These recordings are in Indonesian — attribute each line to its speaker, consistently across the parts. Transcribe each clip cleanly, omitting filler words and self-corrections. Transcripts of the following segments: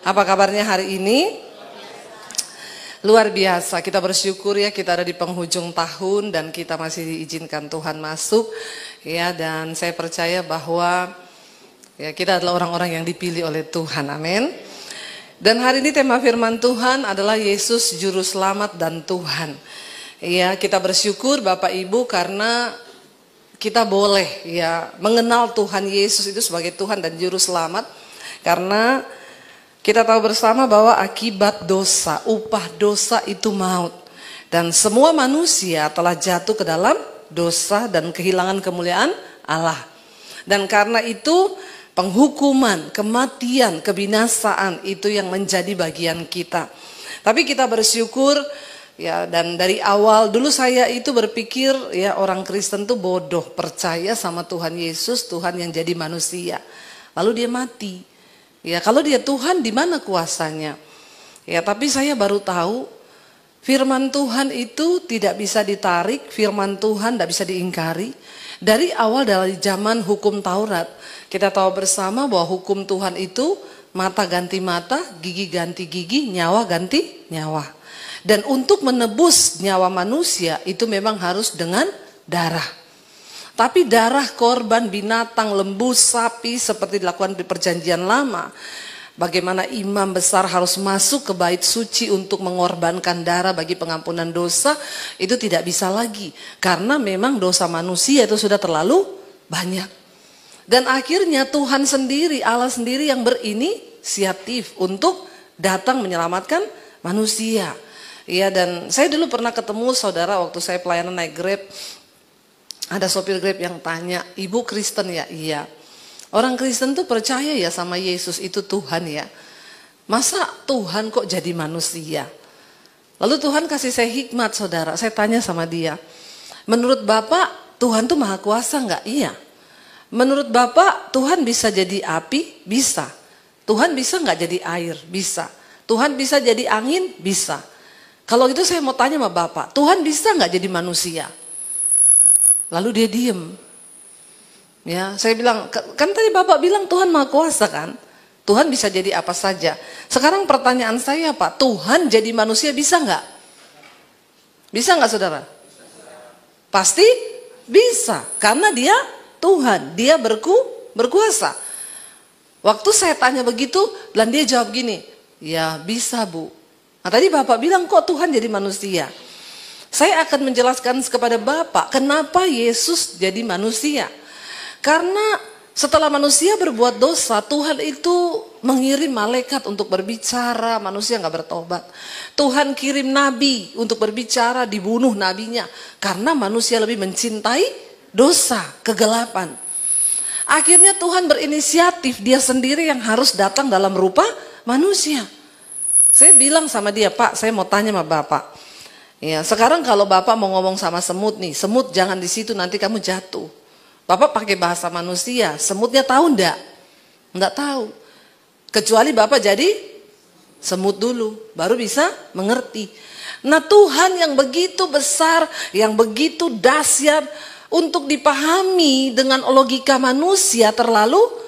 Speaker 1: Apa kabarnya hari ini? Luar biasa, kita bersyukur ya, kita ada di penghujung tahun dan kita masih diizinkan Tuhan masuk ya, dan saya percaya bahwa ya kita adalah orang-orang yang dipilih oleh Tuhan, amin. Dan hari ini tema firman Tuhan adalah Yesus Juru Selamat dan Tuhan. Ya, kita bersyukur Bapak Ibu karena kita boleh ya mengenal Tuhan Yesus itu sebagai Tuhan dan Juru Selamat, karena kita tahu bersama bahwa akibat dosa, upah dosa itu maut. Dan semua manusia telah jatuh ke dalam dosa dan kehilangan kemuliaan Allah. Dan karena itu penghukuman, kematian, kebinasaan itu yang menjadi bagian kita. Tapi kita bersyukur ya, dan dari awal dulu saya itu berpikir ya orang Kristen tuh bodoh, percaya sama Tuhan Yesus, Tuhan yang jadi manusia. Lalu dia mati. Ya, kalau dia Tuhan, di mana kuasanya? Ya, tapi saya baru tahu firman Tuhan itu tidak bisa ditarik, firman Tuhan tidak bisa diingkari. Dari awal dari zaman hukum Taurat, kita tahu bersama bahwa hukum Tuhan itu mata ganti mata, gigi ganti gigi, nyawa ganti nyawa. Dan untuk menebus nyawa manusia itu memang harus dengan darah. Tapi darah korban binatang, lembu, sapi seperti dilakukan di perjanjian lama. Bagaimana imam besar harus masuk ke bait suci untuk mengorbankan darah bagi pengampunan dosa, itu tidak bisa lagi. Karena memang dosa manusia itu sudah terlalu banyak. Dan akhirnya Tuhan sendiri, Allah sendiri yang berinisiatif untuk datang menyelamatkan manusia. Ya, dan saya dulu pernah ketemu saudara waktu saya pelayanan naik Grab. Ada sopir Grab yang tanya, "Ibu Kristen ya?" Iya. Orang Kristen tuh percaya ya sama Yesus itu Tuhan ya. Masa Tuhan kok jadi manusia? Lalu Tuhan kasih saya hikmat saudara. Saya tanya sama dia, menurut Bapak Tuhan tuh maha kuasa enggak? Iya. Menurut Bapak Tuhan bisa jadi api? Bisa. Tuhan bisa enggak jadi air? Bisa. Tuhan bisa jadi angin? Bisa. Kalau gitu saya mau tanya sama Bapak, Tuhan bisa enggak jadi manusia? Lalu dia diem. Ya, saya bilang, kan tadi Bapak bilang Tuhan Maha Kuasa kan? Tuhan bisa jadi apa saja. Sekarang pertanyaan saya Pak, Tuhan jadi manusia bisa nggak? Bisa nggak saudara? Pasti bisa, karena dia Tuhan, dia berkuasa. Waktu saya tanya begitu, dan dia jawab gini, ya bisa Bu. Nah tadi Bapak bilang kok Tuhan jadi manusia? Saya akan menjelaskan kepada Bapak kenapa Yesus jadi manusia. Karena setelah manusia berbuat dosa, Tuhan itu mengirim malaikat untuk berbicara, manusia nggak bertobat. Tuhan kirim nabi untuk berbicara, dibunuh nabinya. Karena manusia lebih mencintai dosa, kegelapan. Akhirnya Tuhan berinisiatif, dia sendiri yang harus datang dalam rupa manusia. Saya bilang sama dia, Pak saya mau tanya sama Bapak. Ya, sekarang kalau Bapak mau ngomong sama semut nih, semut jangan di situ nanti kamu jatuh. Bapak pakai bahasa manusia, semutnya tahu enggak? Enggak tahu. Kecuali Bapak jadi semut dulu, baru bisa mengerti. Nah Tuhan yang begitu besar, yang begitu dahsyat untuk dipahami dengan logika manusia terlalu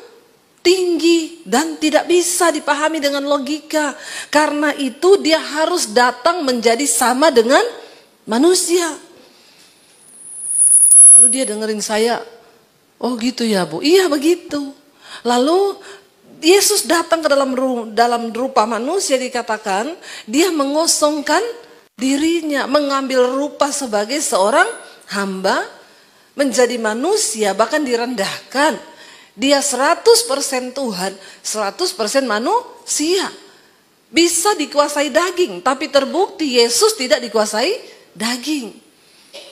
Speaker 1: tinggi dan tidak bisa dipahami dengan logika. Karena itu dia harus datang menjadi sama dengan manusia. Lalu dia dengerin saya, oh gitu ya Bu, iya begitu. Lalu Yesus datang ke dalam rupa manusia, dikatakan dia mengosongkan dirinya, mengambil rupa sebagai seorang hamba, menjadi manusia, bahkan direndahkan. Dia 100% Tuhan, 100% manusia. Bisa dikuasai daging, tapi terbukti Yesus tidak dikuasai daging.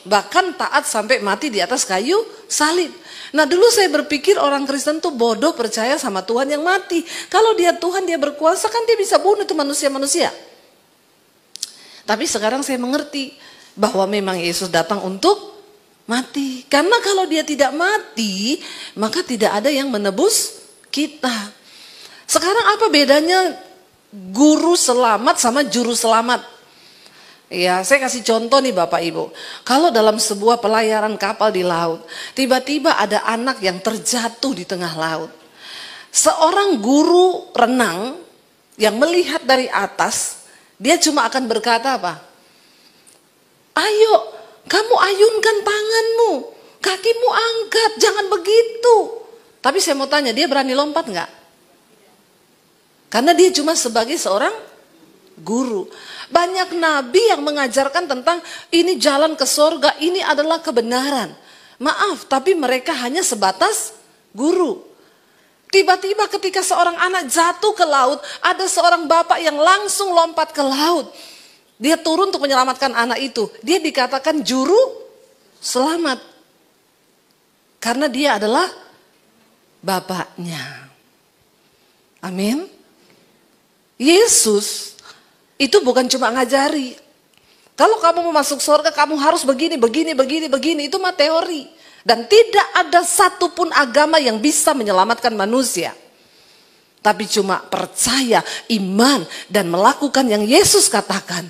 Speaker 1: Bahkan taat sampai mati di atas kayu salib. Nah dulu saya berpikir orang Kristen tuh bodoh percaya sama Tuhan yang mati. Kalau dia Tuhan, dia berkuasa, kan dia bisa bunuh itu manusia-manusia. Tapi sekarang saya mengerti bahwa memang Yesus datang untuk mati. Karena kalau dia tidak mati, maka tidak ada yang menebus kita. Sekarang apa bedanya guru selamat sama juru selamat? Ya, saya kasih contoh nih Bapak Ibu. Kalau dalam sebuah pelayaran kapal di laut, tiba-tiba ada anak yang terjatuh di tengah laut. Seorang guru renang yang melihat dari atas, dia cuma akan berkata apa? Ayo, kamu ayunkan tanganmu, kakimu angkat, jangan begitu. Tapi saya mau tanya, dia berani lompat nggak? Karena dia cuma sebagai seorang guru. Banyak nabi yang mengajarkan tentang ini jalan ke sorga, ini adalah kebenaran. Maaf, tapi mereka hanya sebatas guru. Tiba-tiba ketika seorang anak jatuh ke laut, ada seorang bapak yang langsung lompat ke laut. Dia turun untuk menyelamatkan anak itu. Dia dikatakan juru selamat. Karena dia adalah bapaknya. Amin. Yesus itu bukan cuma ngajari. Kalau kamu mau masuk surga, kamu harus begini. Itu mah teori. Dan tidak ada satupun agama yang bisa menyelamatkan manusia. Tapi cuma percaya, iman, dan melakukan yang Yesus katakan.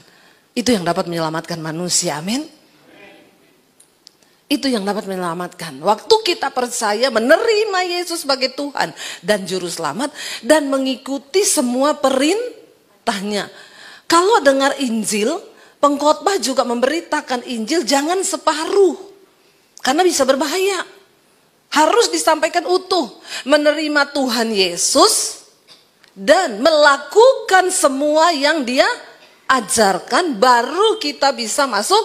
Speaker 1: Itu yang dapat menyelamatkan manusia, amin. Itu yang dapat menyelamatkan. Waktu kita percaya menerima Yesus sebagai Tuhan dan Juru Selamat. Dan mengikuti semua perintahnya. Kalau dengar Injil, pengkhotbah juga memberitakan Injil jangan separuh. Karena bisa berbahaya. Harus disampaikan utuh. Menerima Tuhan Yesus dan melakukan semua yang Dia ajarkan, baru kita bisa masuk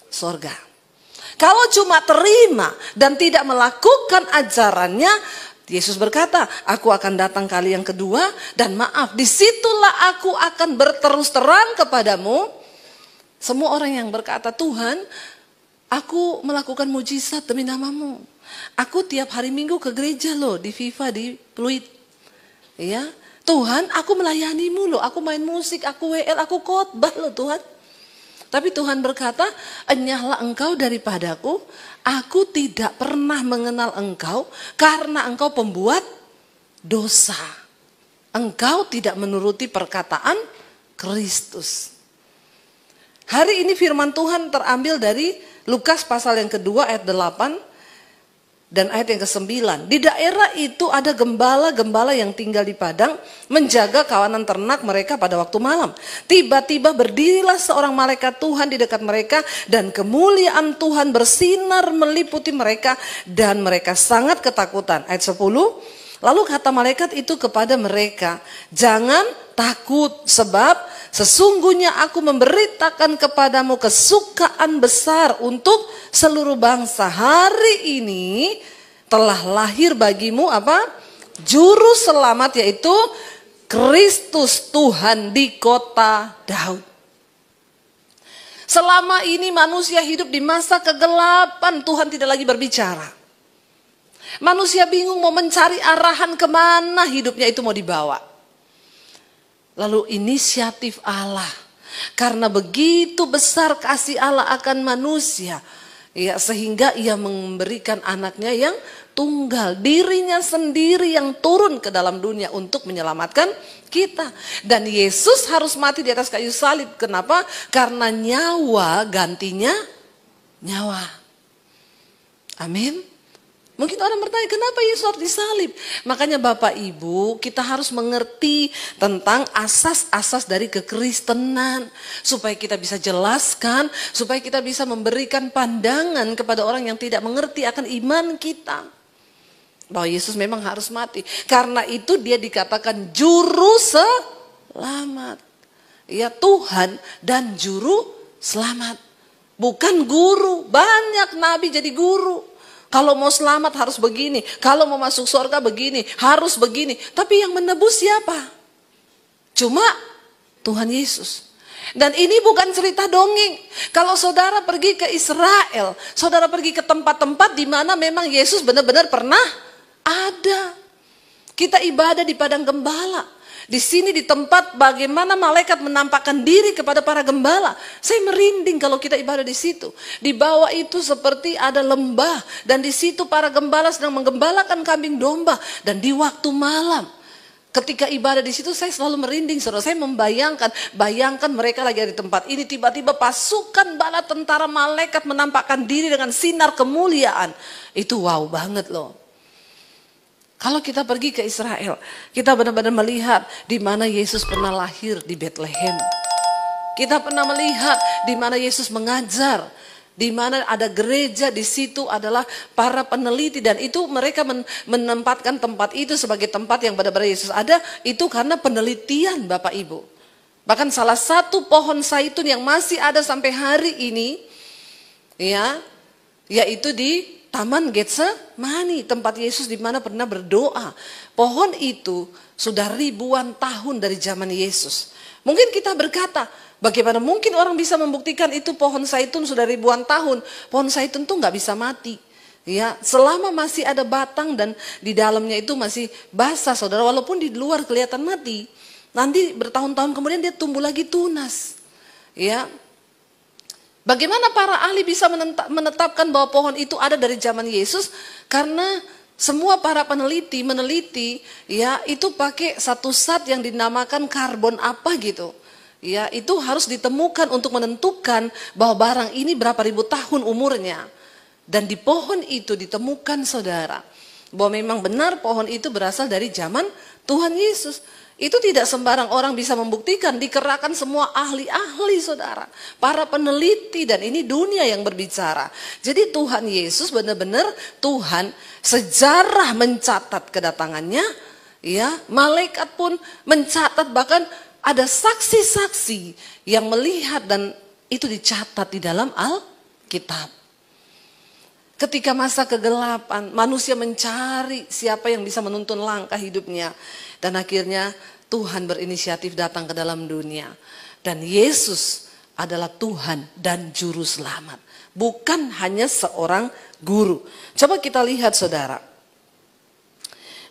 Speaker 1: surga. Kalau cuma terima dan tidak melakukan ajarannya, Yesus berkata, aku akan datang kali yang kedua dan maaf, disitulah aku akan berterus terang kepadamu. Semua orang yang berkata, Tuhan, aku melakukan mujizat demi namamu. Aku tiap hari Minggu ke gereja loh, di Viva, di Pluit. Ya, Tuhan, aku melayanimu loh, aku main musik, aku WL, aku khotbah loh Tuhan. Tapi Tuhan berkata, enyahlah engkau daripadaku, aku tidak pernah mengenal engkau karena engkau pembuat dosa. Engkau tidak menuruti perkataan Kristus. Hari ini firman Tuhan terambil dari Lukas pasal yang kedua ayat 8 dan ayat yang ke-9. Di daerah itu ada gembala-gembala yang tinggal di padang menjaga kawanan ternak mereka pada waktu malam. Tiba-tiba berdirilah seorang malaikat Tuhan di dekat mereka dan kemuliaan Tuhan bersinar meliputi mereka dan mereka sangat ketakutan. Ayat 10. Lalu kata malaikat itu kepada mereka, jangan takut sebab sesungguhnya aku memberitakan kepadamu kesukaan besar untuk seluruh bangsa. Hari ini telah lahir bagimu apa? Juru selamat, yaitu Kristus Tuhan di kota Daud. Selama ini manusia hidup di masa kegelapan, Tuhan tidak lagi berbicara. Manusia bingung mau mencari arahan kemana hidupnya itu mau dibawa. Lalu inisiatif Allah, karena begitu besar kasih Allah akan manusia, ya, sehingga Ia memberikan anaknya yang tunggal, dirinya sendiri yang turun ke dalam dunia untuk menyelamatkan kita. Dan Yesus harus mati di atas kayu salib. Kenapa? Karena nyawa gantinya nyawa. Amin. Mungkin orang bertanya, kenapa Yesus harus disalib? Makanya Bapak Ibu, kita harus mengerti tentang asas-asas dari kekristenan. Supaya kita bisa jelaskan, supaya kita bisa memberikan pandangan kepada orang yang tidak mengerti akan iman kita. Bahwa Yesus memang harus mati. Karena itu Dia dikatakan juru selamat. Ya, Tuhan dan juru selamat. Bukan guru. Banyak nabi jadi guru. Kalau mau selamat harus begini. Kalau mau masuk surga begini. Harus begini. Tapi yang menebus siapa? Cuma Tuhan Yesus. Dan ini bukan cerita dongeng. Kalau saudara pergi ke Israel. Saudara pergi ke tempat-tempat di mana memang Yesus benar-benar pernah ada. Kita ibadah di padang gembala. Di sini di tempat bagaimana malaikat menampakkan diri kepada para gembala. Saya merinding kalau kita ibadah di situ. Di bawah itu seperti ada lembah. Dan di situ para gembala sedang menggembalakan kambing domba. Dan di waktu malam, ketika ibadah di situ saya selalu merinding. Saudara, saya bayangkan mereka lagi ada di tempat ini. Tiba-tiba pasukan bala tentara malaikat menampakkan diri dengan sinar kemuliaan. Itu wow banget loh. Kalau kita pergi ke Israel, kita benar-benar melihat di mana Yesus pernah lahir di Bethlehem. Kita pernah melihat di mana Yesus mengajar, di mana ada gereja, di situ adalah para peneliti, dan itu mereka menempatkan tempat itu sebagai tempat yang benar-benar Yesus ada, itu karena penelitian Bapak Ibu. Bahkan salah satu pohon zaitun yang masih ada sampai hari ini, ya, yaitu di Taman Getsemani, tempat Yesus di mana pernah berdoa. Pohon itu sudah ribuan tahun dari zaman Yesus. Mungkin kita berkata, bagaimana mungkin orang bisa membuktikan itu pohon zaitun sudah ribuan tahun? Pohon zaitun tuh nggak bisa mati. Ya, selama masih ada batang dan di dalamnya itu masih basah, saudara, walaupun di luar kelihatan mati, nanti bertahun-tahun kemudian dia tumbuh lagi tunas. Ya. Bagaimana para ahli bisa menetapkan bahwa pohon itu ada dari zaman Yesus? Karena semua para meneliti, ya, itu pakai satu zat yang dinamakan karbon apa gitu. Ya, itu harus ditemukan untuk menentukan bahwa barang ini berapa ribu tahun umurnya. Dan di pohon itu ditemukan, saudara, bahwa memang benar pohon itu berasal dari zaman Tuhan Yesus. Itu tidak sembarang orang bisa membuktikan, dikerahkan semua ahli-ahli, saudara, para peneliti, dan ini dunia yang berbicara. Jadi Tuhan Yesus benar-benar Tuhan, sejarah mencatat kedatangannya, ya, malaikat pun mencatat, bahkan ada saksi-saksi yang melihat dan itu dicatat di dalam Alkitab. Ketika masa kegelapan, manusia mencari siapa yang bisa menuntun langkah hidupnya. Dan akhirnya Tuhan berinisiatif datang ke dalam dunia. Dan Yesus adalah Tuhan dan Juru Selamat. Bukan hanya seorang guru. Coba kita lihat, saudara.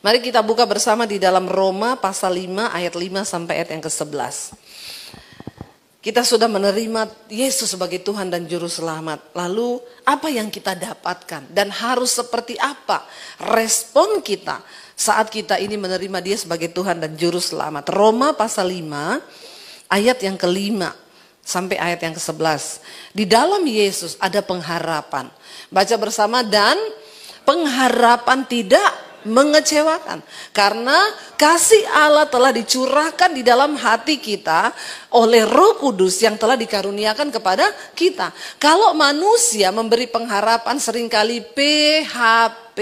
Speaker 1: Mari kita buka bersama di dalam Roma pasal 5 ayat 5 sampai ayat yang ke-11. Kita sudah menerima Yesus sebagai Tuhan dan Juru Selamat. Lalu apa yang kita dapatkan? Dan harus seperti apa respon kita saat kita ini menerima Dia sebagai Tuhan dan Juru Selamat? Roma pasal 5 ayat yang ke-5 sampai ayat yang ke-11. Di dalam Yesus ada pengharapan. Baca bersama, dan pengharapan tidak mengecewakan, karena kasih Allah telah dicurahkan di dalam hati kita oleh Roh Kudus yang telah dikaruniakan kepada kita. Kalau manusia memberi pengharapan seringkali PHP.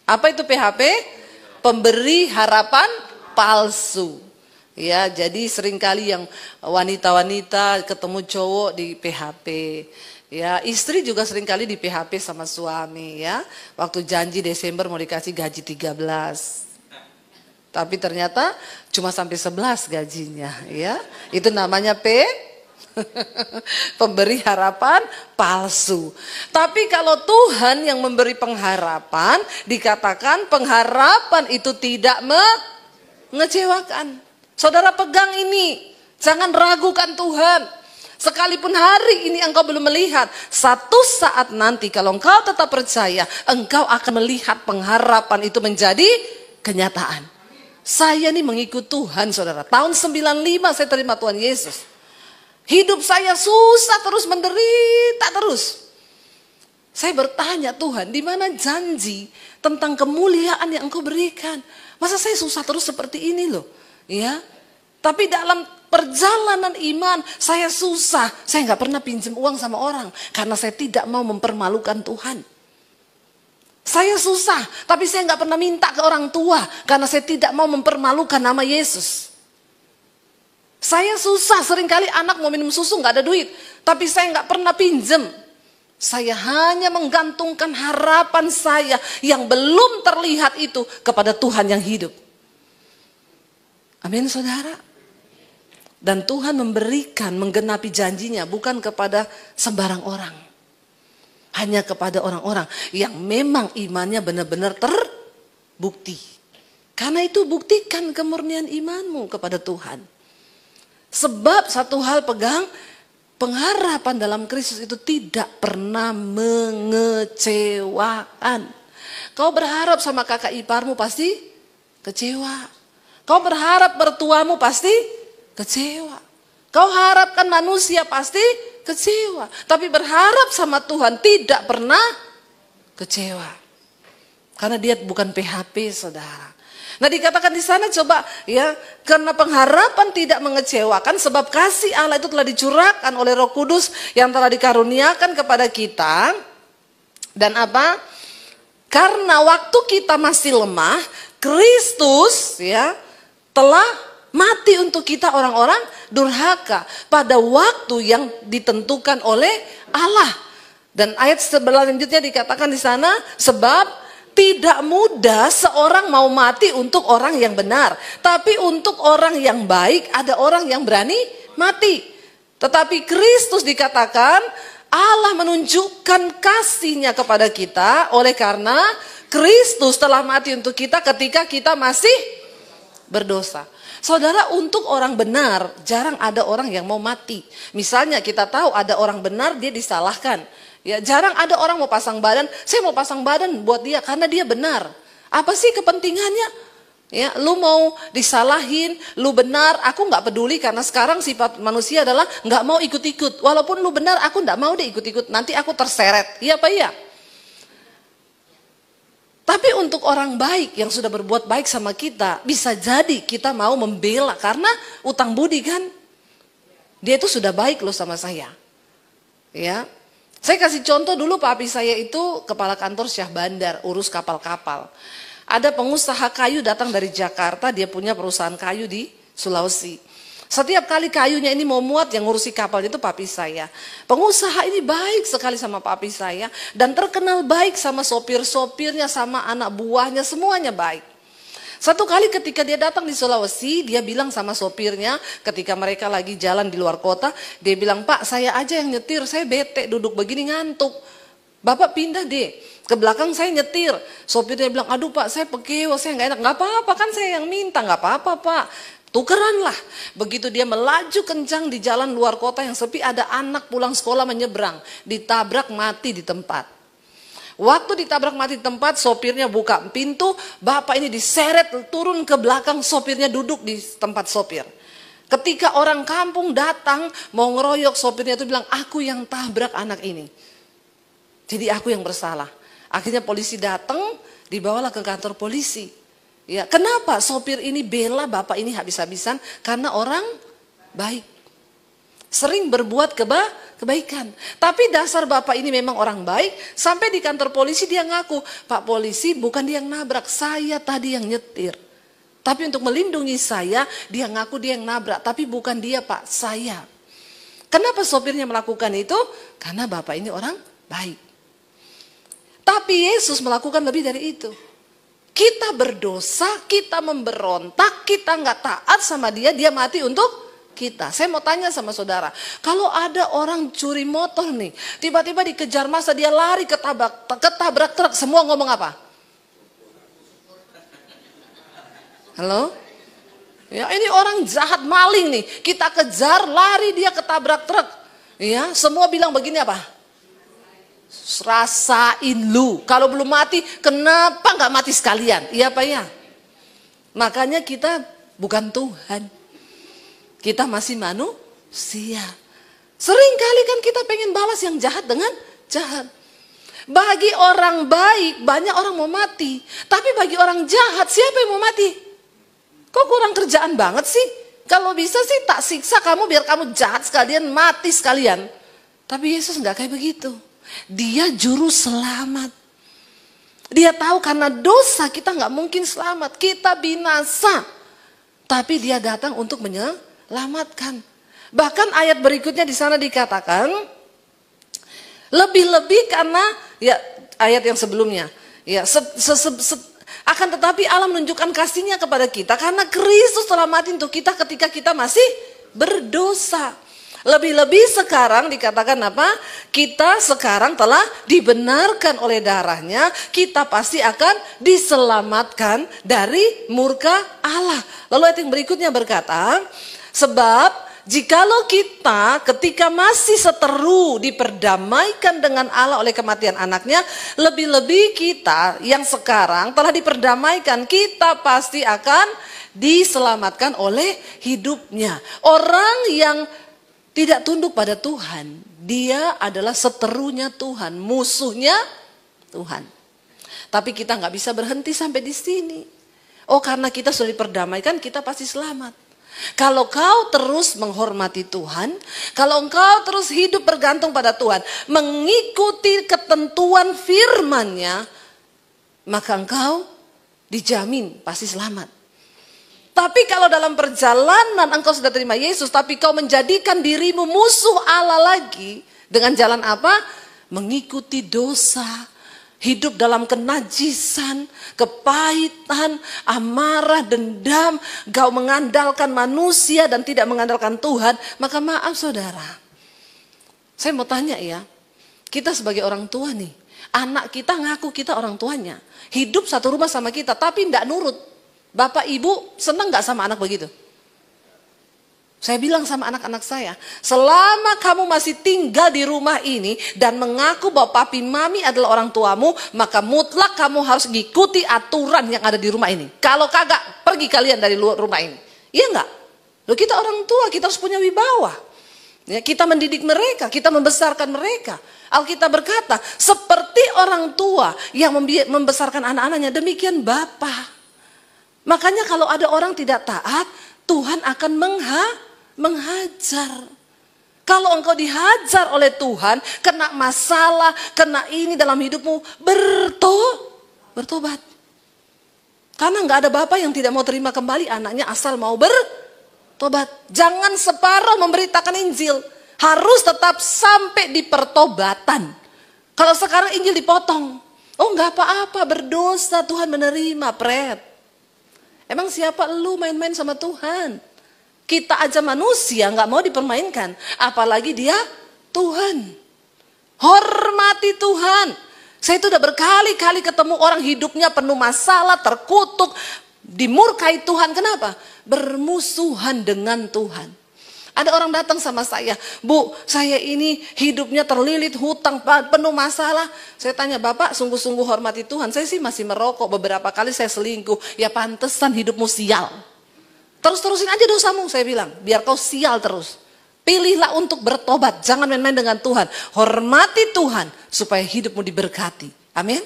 Speaker 1: Apa itu PHP? Pemberi harapan palsu. Ya, jadi seringkali yang wanita-wanita ketemu cowok di PHP. Ya, istri juga seringkali di PHP sama suami, ya. Waktu janji Desember mau dikasih gaji 13. Tapi ternyata cuma sampai 11 gajinya, ya. Itu namanya pemberi harapan palsu. Tapi kalau Tuhan yang memberi pengharapan, dikatakan pengharapan itu tidak mengecewakan. Saudara, pegang ini, jangan ragukan Tuhan. Sekalipun hari ini engkau belum melihat, satu saat nanti kalau engkau tetap percaya, engkau akan melihat pengharapan itu menjadi kenyataan. Saya ini mengikut Tuhan, saudara. Tahun 95 saya terima Tuhan Yesus. Hidup saya susah terus, menderita terus. Saya bertanya, Tuhan, di mana janji tentang kemuliaan yang engkau berikan? Masa saya susah terus seperti ini loh, ya? Tapi dalam perjalanan iman saya susah. Saya nggak pernah pinjam uang sama orang karena saya tidak mau mempermalukan Tuhan. Saya susah, tapi saya nggak pernah minta ke orang tua karena saya tidak mau mempermalukan nama Yesus. Saya susah, seringkali anak mau minum susu nggak ada duit, tapi saya nggak pernah pinjam. Saya hanya menggantungkan harapan saya yang belum terlihat itu kepada Tuhan yang hidup. Amin, saudara. Dan Tuhan memberikan, menggenapi janjinya bukan kepada sembarang orang. Hanya kepada orang-orang yang memang imannya benar-benar terbukti. Karena itu buktikan kemurnian imanmu kepada Tuhan. Sebab satu hal pegang, pengharapan dalam Kristus itu tidak pernah mengecewakan. Kau berharap sama kakak iparmu pasti kecewa. Kau berharap mertuamu pasti kecewa. Kau harapkan manusia pasti kecewa. Tapi berharap sama Tuhan tidak pernah kecewa. Karena dia bukan PHP, saudara. Nah, dikatakan di sana coba ya, karena pengharapan tidak mengecewakan sebab kasih Allah itu telah dicurahkan oleh Roh Kudus yang telah dikaruniakan kepada kita. Dan apa? Karena waktu kita masih lemah, Kristus ya telah mati untuk kita orang-orang durhaka pada waktu yang ditentukan oleh Allah. Dan ayat selanjutnya dikatakan di sana, sebab tidak mudah seorang mau mati untuk orang yang benar. Tapi untuk orang yang baik ada orang yang berani mati. Tetapi Kristus dikatakan Allah menunjukkan kasih-Nya kepada kita oleh karena Kristus telah mati untuk kita ketika kita masih berdosa. Saudara, untuk orang benar jarang ada orang yang mau mati. Misalnya kita tahu ada orang benar dia disalahkan. Ya, jarang ada orang mau pasang badan, saya mau pasang badan buat dia karena dia benar. Apa sih kepentingannya? Ya, lu mau disalahin, lu benar, aku nggak peduli karena sekarang sifat manusia adalah nggak mau ikut-ikut. Walaupun lu benar, aku nggak mau deh ikut-ikut, nanti aku terseret. Iya apa iya? Tapi untuk orang baik yang sudah berbuat baik sama kita, bisa jadi kita mau membela karena utang budi kan. Dia itu sudah baik loh sama saya. Ya. Saya kasih contoh dulu, papi saya itu kepala kantor Syah Bandar, urus kapal-kapal. Ada pengusaha kayu datang dari Jakarta, dia punya perusahaan kayu di Sulawesi. Setiap kali kayunya ini mau muat, yang ngurusi kapal itu papi saya. Pengusaha ini baik sekali sama papi saya dan terkenal baik sama sopir-sopirnya, sama anak buahnya, semuanya baik. Satu kali ketika dia datang di Sulawesi, dia bilang sama sopirnya ketika mereka lagi jalan di luar kota, dia bilang, "Pak, saya aja yang nyetir, saya bete duduk begini ngantuk. Bapak pindah deh, ke belakang saya nyetir." Sopirnya bilang, "Aduh Pak, saya pekewa, saya nggak enak." "Nggak apa-apa, kan saya yang minta." "Nggak apa-apa Pak." Tukeran lah. Begitu dia melaju kencang di jalan luar kota yang sepi, ada anak pulang sekolah menyeberang, ditabrak mati di tempat. Waktu ditabrak mati di tempat, sopirnya buka pintu, bapak ini diseret turun ke belakang, sopirnya duduk di tempat sopir. Ketika orang kampung datang mau ngeroyok, sopirnya itu bilang, "Aku yang tabrak anak ini. Jadi aku yang bersalah." Akhirnya polisi datang, dibawalah ke kantor polisi. Ya, kenapa sopir ini bela bapak ini habis-habisan? Karena orang baik. Sering berbuat kebaikan. Tapi dasar bapak ini memang orang baik. Sampai di kantor polisi dia ngaku, "Pak polisi, bukan dia yang nabrak, saya tadi yang nyetir. Tapi untuk melindungi saya, dia ngaku dia yang nabrak. Tapi bukan dia Pak, saya." Kenapa sopirnya melakukan itu? Karena bapak ini orang baik. Tapi Yesus melakukan lebih dari itu. Kita berdosa, kita memberontak, kita nggak taat sama dia, dia mati untuk kita. Saya mau tanya sama saudara, kalau ada orang curi motor nih, tiba-tiba dikejar masa, dia lari ketabrak truk, semua ngomong apa? Halo? Ya, ini orang jahat maling nih, kita kejar, lari, dia ketabrak truk. Ya, semua bilang begini apa? Rasain lu, kalau belum mati, kenapa nggak mati sekalian? Iya apa ya? Makanya kita bukan Tuhan. Kita masih manusia. Seringkali kan kita pengen balas yang jahat dengan jahat. Bagi orang baik, banyak orang mau mati. Tapi bagi orang jahat, siapa yang mau mati? Kok kurang kerjaan banget sih? Kalau bisa sih tak siksa kamu biar kamu jahat sekalian, mati sekalian. Tapi Yesus nggak kayak begitu. Dia juru selamat. Dia tahu karena dosa kita nggak mungkin selamat. Kita binasa. Tapi dia datang untuk menyelamatkan. Bahkan ayat berikutnya di sana dikatakan, lebih-lebih karena ya ayat yang sebelumnya, ya akan tetapi Allah menunjukkan kasih-Nya kepada kita karena Kristus telah mati untuk kita ketika kita masih berdosa. Lebih-lebih sekarang dikatakan apa? Kita sekarang telah dibenarkan oleh darah-Nya, kita pasti akan diselamatkan dari murka Allah. Lalu ayat yang berikutnya berkata, sebab jikalau kita ketika masih seteru diperdamaikan dengan Allah oleh kematian anaknya, lebih-lebih kita yang sekarang telah diperdamaikan, kita pasti akan diselamatkan oleh hidupnya. Orang yang tidak tunduk pada Tuhan, dia adalah seterunya Tuhan, musuhnya Tuhan. Tapi kita nggak bisa berhenti sampai di sini. Oh, karena kita sudah diperdamaikan, kita pasti selamat. Kalau kau terus menghormati Tuhan, kalau engkau terus hidup bergantung pada Tuhan, mengikuti ketentuan firman-Nya, maka engkau dijamin pasti selamat. Tapi kalau dalam perjalanan engkau sudah terima Yesus, tapi kau menjadikan dirimu musuh Allah lagi, dengan jalan apa? Mengikuti dosa, hidup dalam kenajisan, kepahitan, amarah, dendam, kau mengandalkan manusia dan tidak mengandalkan Tuhan, maka maaf saudara. Saya mau tanya ya, kita sebagai orang tua nih, anak kita ngaku kita orang tuanya, hidup satu rumah sama kita, tapi tidak nurut. Bapak ibu senang gak sama anak begitu? Saya bilang sama anak-anak saya, selama kamu masih tinggal di rumah ini dan mengaku bahwa papi mami adalah orang tuamu, maka mutlak kamu harus mengikuti aturan yang ada di rumah ini. Kalau kagak, pergi kalian dari luar rumah ini. Iya enggak? Loh, kita orang tua, kita harus punya wibawa. Ya, kita mendidik mereka, kita membesarkan mereka. Alkitab berkata, seperti orang tua yang membesarkan anak-anaknya, demikian Bapa. Makanya kalau ada orang tidak taat, Tuhan akan menghajar. Kalau engkau dihajar oleh Tuhan, kena masalah, kena ini dalam hidupmu, bertobat. Karena nggak ada bapak yang tidak mau terima kembali anaknya asal mau bertobat. Jangan separuh memberitakan Injil, harus tetap sampai di pertobatan. Kalau sekarang Injil dipotong, oh nggak apa-apa, berdosa Tuhan menerima, pret. Emang siapa lu main-main sama Tuhan? Kita aja manusia nggak mau dipermainkan, apalagi dia Tuhan. Hormati Tuhan. Saya itu udah berkali-kali ketemu orang hidupnya penuh masalah, terkutuk, dimurkai Tuhan. Kenapa? Bermusuhan dengan Tuhan. Ada orang datang sama saya, Bu, saya ini hidupnya terlilit hutang, penuh masalah. Saya tanya, Bapak sungguh-sungguh hormati Tuhan. Saya sih masih merokok, beberapa kali saya selingkuh. Ya pantesan hidupmu sial. Terus-terusin aja dosamu, saya bilang. Biar kau sial terus. Pilihlah untuk bertobat, jangan main-main dengan Tuhan. Hormati Tuhan, supaya hidupmu diberkati. Amin.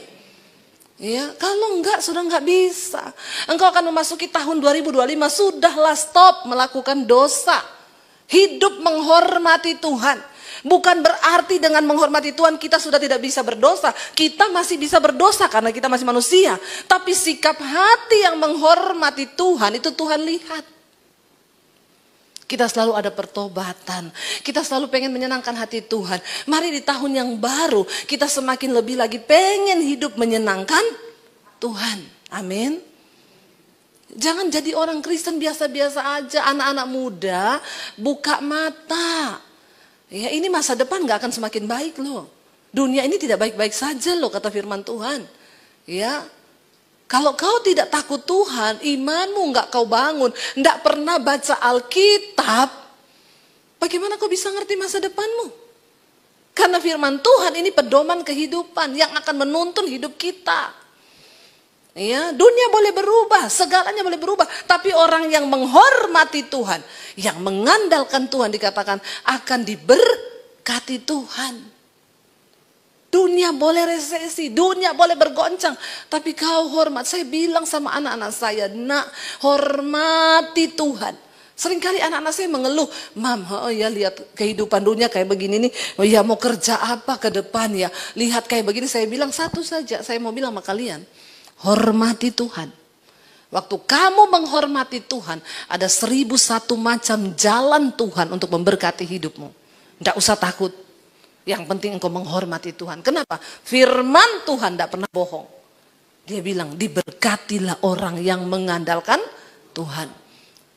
Speaker 1: Ya, kalau enggak, sudah enggak bisa. Engkau akan memasuki tahun 2025, sudahlah stop melakukan dosa. Hidup menghormati Tuhan. Bukan berarti dengan menghormati Tuhan kita sudah tidak bisa berdosa. Kita masih bisa berdosa karena kita masih manusia. Tapi sikap hati yang menghormati Tuhan itu Tuhan lihat. Kita selalu ada pertobatan. Kita selalu pengen menyenangkan hati Tuhan. Mari di tahun yang baru kita semakin lebih lagi pengen hidup menyenangkan Tuhan. Amin. Jangan jadi orang Kristen biasa-biasa aja. Anak-anak muda buka mata. Ya, ini masa depan gak akan semakin baik loh. Dunia ini tidak baik-baik saja loh, kata firman Tuhan. Ya, kalau kau tidak takut Tuhan, imanmu gak kau bangun, gak pernah baca Alkitab, bagaimana kau bisa ngerti masa depanmu? Karena firman Tuhan ini pedoman kehidupan yang akan menuntun hidup kita. Ya, dunia boleh berubah, segalanya boleh berubah, tapi orang yang menghormati Tuhan, yang mengandalkan Tuhan dikatakan akan diberkati Tuhan. Dunia boleh resesi, dunia boleh bergoncang, tapi kau hormat. Saya bilang sama anak-anak saya, nak, hormati Tuhan. Seringkali anak-anak saya mengeluh, Mam, oh ya lihat kehidupan dunia kayak begini nih, oh ya mau kerja apa ke depan ya, lihat kayak begini. Saya bilang satu saja, saya mau bilang sama kalian, hormati Tuhan. Waktu kamu menghormati Tuhan, ada 1001 macam jalan Tuhan untuk memberkati hidupmu. Tidak usah takut. Yang penting engkau menghormati Tuhan. Kenapa? Firman Tuhan tidak pernah bohong. Dia bilang, diberkatilah orang yang mengandalkan Tuhan.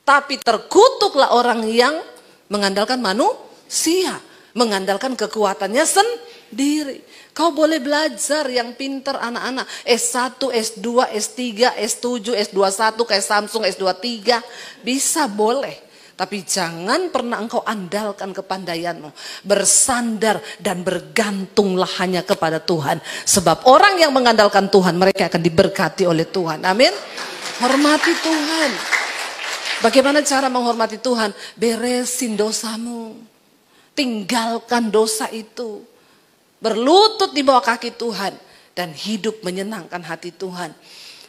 Speaker 1: Tapi terkutuklah orang yang mengandalkan manusia. Mengandalkan kekuatannya sendiri. Kau boleh belajar yang pintar anak-anak. S1, S2, S3, S7, S21 kayak Samsung, S23. Bisa boleh. Tapi jangan pernah engkau andalkan kepandaianmu. Bersandar dan bergantunglah hanya kepada Tuhan. Sebab orang yang mengandalkan Tuhan, mereka akan diberkati oleh Tuhan. Amin. Hormati Tuhan. Bagaimana cara menghormati Tuhan? Beresin dosamu. Tinggalkan dosa itu. Berlutut di bawah kaki Tuhan. dan hidup menyenangkan hati Tuhan.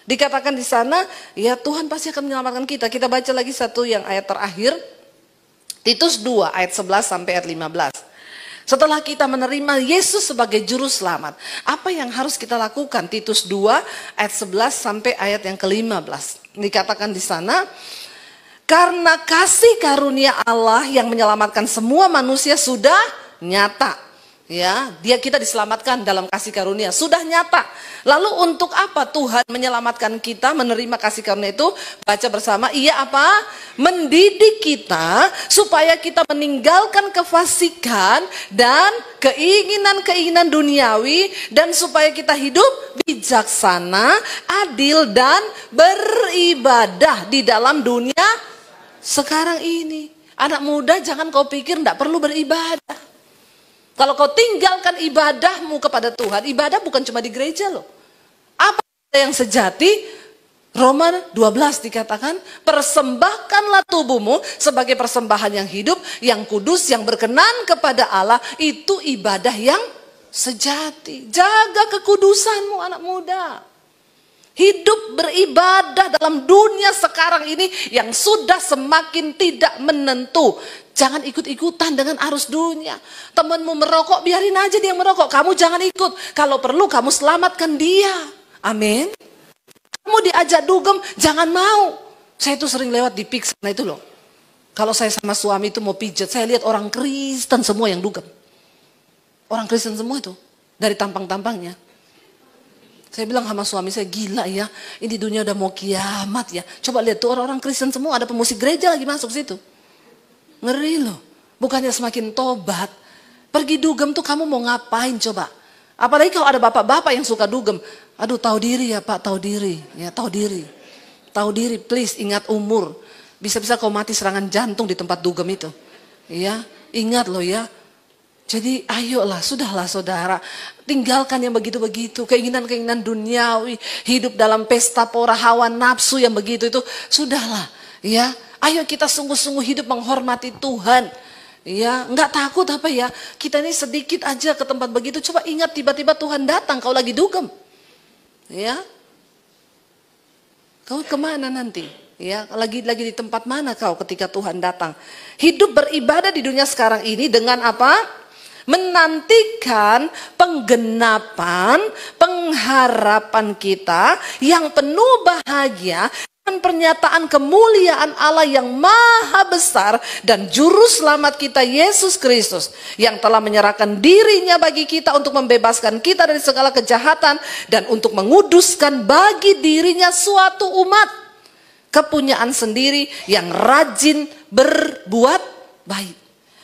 Speaker 1: Dikatakan di sana, ya Tuhan pasti akan menyelamatkan kita. Kita baca lagi satu yang ayat terakhir, Titus 2 ayat 11 sampai ayat 15. Setelah kita menerima Yesus sebagai juru selamat, apa yang harus kita lakukan? Titus 2 ayat 11 sampai ayat yang ke-15. Dikatakan di sana, karena kasih karunia Allah yang menyelamatkan semua manusia sudah nyata. Ya, kita diselamatkan dalam kasih karunia, sudah nyata. Lalu untuk apa Tuhan menyelamatkan kita, menerima kasih karunia itu? Baca bersama, ia apa? Mendidik kita supaya kita meninggalkan kefasikan dan keinginan-keinginan duniawi, dan supaya kita hidup bijaksana, adil, dan beribadah di dalam dunia sekarang ini. Anak muda, jangan kau pikir tidak perlu beribadah. Kalau kau tinggalkan ibadahmu kepada Tuhan, ibadah bukan cuma di gereja loh. Apa yang sejati? Roma 12 dikatakan, persembahkanlah tubuhmu sebagai persembahan yang hidup, yang kudus, yang berkenan kepada Allah. Itu ibadah yang sejati. Jaga kekudusanmu anak muda. Hidup beribadah dalam dunia sekarang ini yang sudah semakin tidak menentu. Jangan ikut-ikutan dengan arus dunia. Temanmu merokok, biarin aja dia merokok. Kamu jangan ikut. Kalau perlu kamu selamatkan dia. Amin. Kamu diajak dugem, jangan mau. Saya itu sering lewat di Pik sana itu loh. Kalau saya sama suami itu mau pijat, saya lihat orang Kristen semua yang dugem. Orang Kristen semua itu. Dari tampang-tampangnya. Saya bilang sama suami saya, gila ya. Ini dunia udah mau kiamat ya. Coba lihat tuh orang-orang Kristen semua, ada pemusik gereja lagi masuk situ. Ngeri loh, bukannya semakin tobat. Pergi dugem tuh kamu mau ngapain coba? Apalagi kalau ada bapak-bapak yang suka dugem. Aduh, tahu diri ya Pak, tahu diri. Ya, tahu diri. Tahu diri, please, ingat umur. Bisa-bisa kau mati serangan jantung di tempat dugem itu. Ya, ingat loh ya. Jadi ayolah, sudahlah saudara. Tinggalkan yang begitu-begitu. Keinginan-keinginan duniawi. Hidup dalam pesta pora hawa nafsu yang begitu itu. Sudahlah, ya. Ayo kita sungguh-sungguh hidup menghormati Tuhan. Ya, enggak takut apa ya. Kita ini sedikit aja ke tempat begitu. Coba ingat tiba-tiba Tuhan datang, kau lagi dugem. Ya. Kau kemana nanti? Ya, lagi di tempat mana kau ketika Tuhan datang? Hidup beribadah di dunia sekarang ini dengan apa? Menantikan penggenapan pengharapan kita yang penuh bahagia dan pernyataan kemuliaan Allah yang maha besar dan juru selamat kita Yesus Kristus yang telah menyerahkan dirinya bagi kita untuk membebaskan kita dari segala kejahatan dan untuk menguduskan bagi dirinya suatu umat kepunyaan sendiri yang rajin berbuat baik.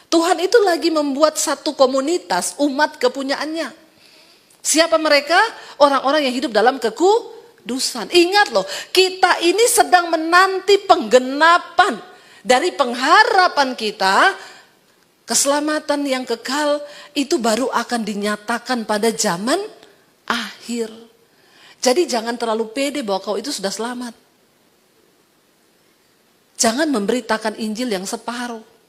Speaker 1: Tuhan itu lagi membuat satu komunitas umat kepunyaannya. Siapa mereka? Orang-orang yang hidup dalam kekudusan. Ingat loh, kita ini sedang menanti penggenapan dari pengharapan kita. Keselamatan yang kekal itu baru akan dinyatakan pada zaman akhir. Jadi jangan terlalu pede bahwa kau itu sudah selamat. Jangan memberitakan Injil yang separuh.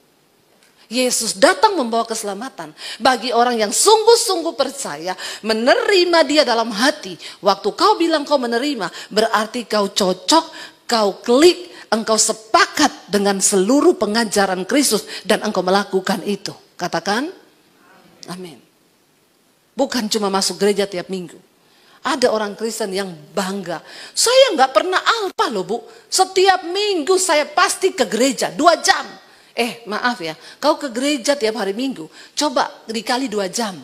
Speaker 1: Yesus datang membawa keselamatan bagi orang yang sungguh-sungguh percaya, menerima dia dalam hati. Waktu kau bilang kau menerima, berarti kau cocok, kau klik, engkau sepakat dengan seluruh pengajaran Kristus dan engkau melakukan itu. Katakan, amin. Bukan cuma masuk gereja tiap minggu. Ada orang Kristen yang bangga. Saya nggak pernah alpa loh Bu. Setiap minggu saya pasti ke gereja 2 jam. Maaf ya, kau ke gereja tiap hari Minggu, coba dikali 2 jam.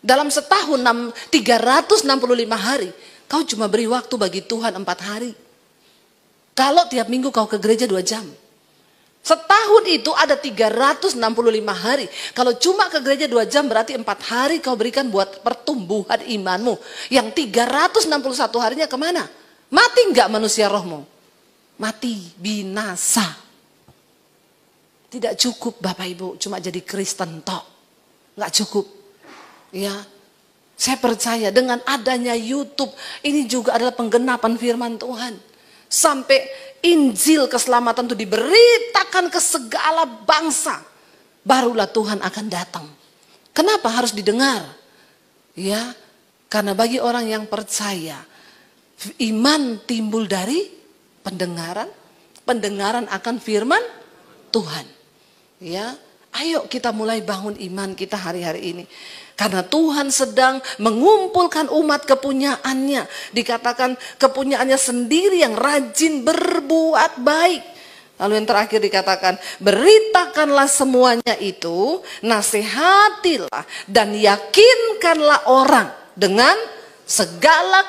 Speaker 1: Dalam setahun 365 hari, kau cuma beri waktu bagi Tuhan 4 hari. Kalau tiap minggu kau ke gereja 2 jam. Setahun itu ada 365 hari. Kalau cuma ke gereja 2 jam berarti 4 hari kau berikan buat pertumbuhan imanmu. Yang 361 harinya kemana? Mati enggak manusia rohmu? Mati, binasa. Tidak cukup Bapak Ibu cuma jadi Kristen tok. Nggak cukup. Ya. Saya percaya dengan adanya YouTube ini juga adalah penggenapan firman Tuhan. Sampai Injil keselamatan itu diberitakan ke segala bangsa. Barulah Tuhan akan datang. Kenapa harus didengar? Ya. Karena bagi orang yang percaya, iman timbul dari pendengaran, pendengaran akan firman Tuhan. Ya, ayo kita mulai bangun iman kita hari-hari ini. Karena Tuhan sedang mengumpulkan umat kepunyaannya. Dikatakan kepunyaannya sendiri yang rajin berbuat baik. Lalu yang terakhir dikatakan, beritakanlah semuanya itu, nasihatilah dan yakinkanlah orang dengan segala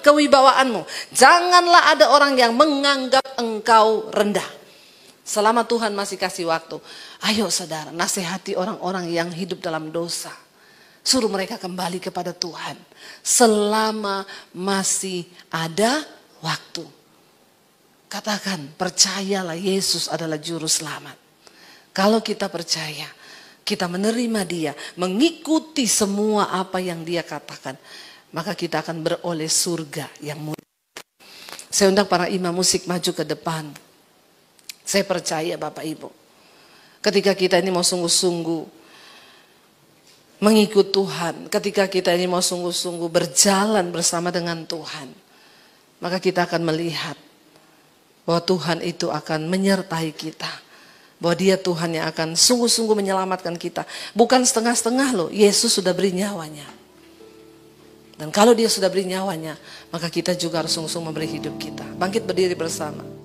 Speaker 1: kewibawaanmu. Janganlah ada orang yang menganggap engkau rendah. Selama Tuhan masih kasih waktu, ayo saudara, nasihati orang-orang yang hidup dalam dosa. Suruh mereka kembali kepada Tuhan. Selama masih ada waktu. Katakan, percayalah Yesus adalah juru selamat. Kalau kita percaya, kita menerima dia, mengikuti semua apa yang dia katakan, maka kita akan beroleh surga yang mulia. Saya undang para imam musik maju ke depan. Saya percaya Bapak Ibu, ketika kita ini mau sungguh-sungguh mengikut Tuhan, ketika kita ini mau sungguh-sungguh berjalan bersama dengan Tuhan, maka kita akan melihat bahwa Tuhan itu akan menyertai kita. Bahwa dia Tuhan yang akan sungguh-sungguh menyelamatkan kita. Bukan setengah-setengah loh, Yesus sudah beri nyawanya. Dan kalau dia sudah beri nyawanya, maka kita juga harus sungguh-sungguh memberi hidup kita. Bangkit berdiri bersama.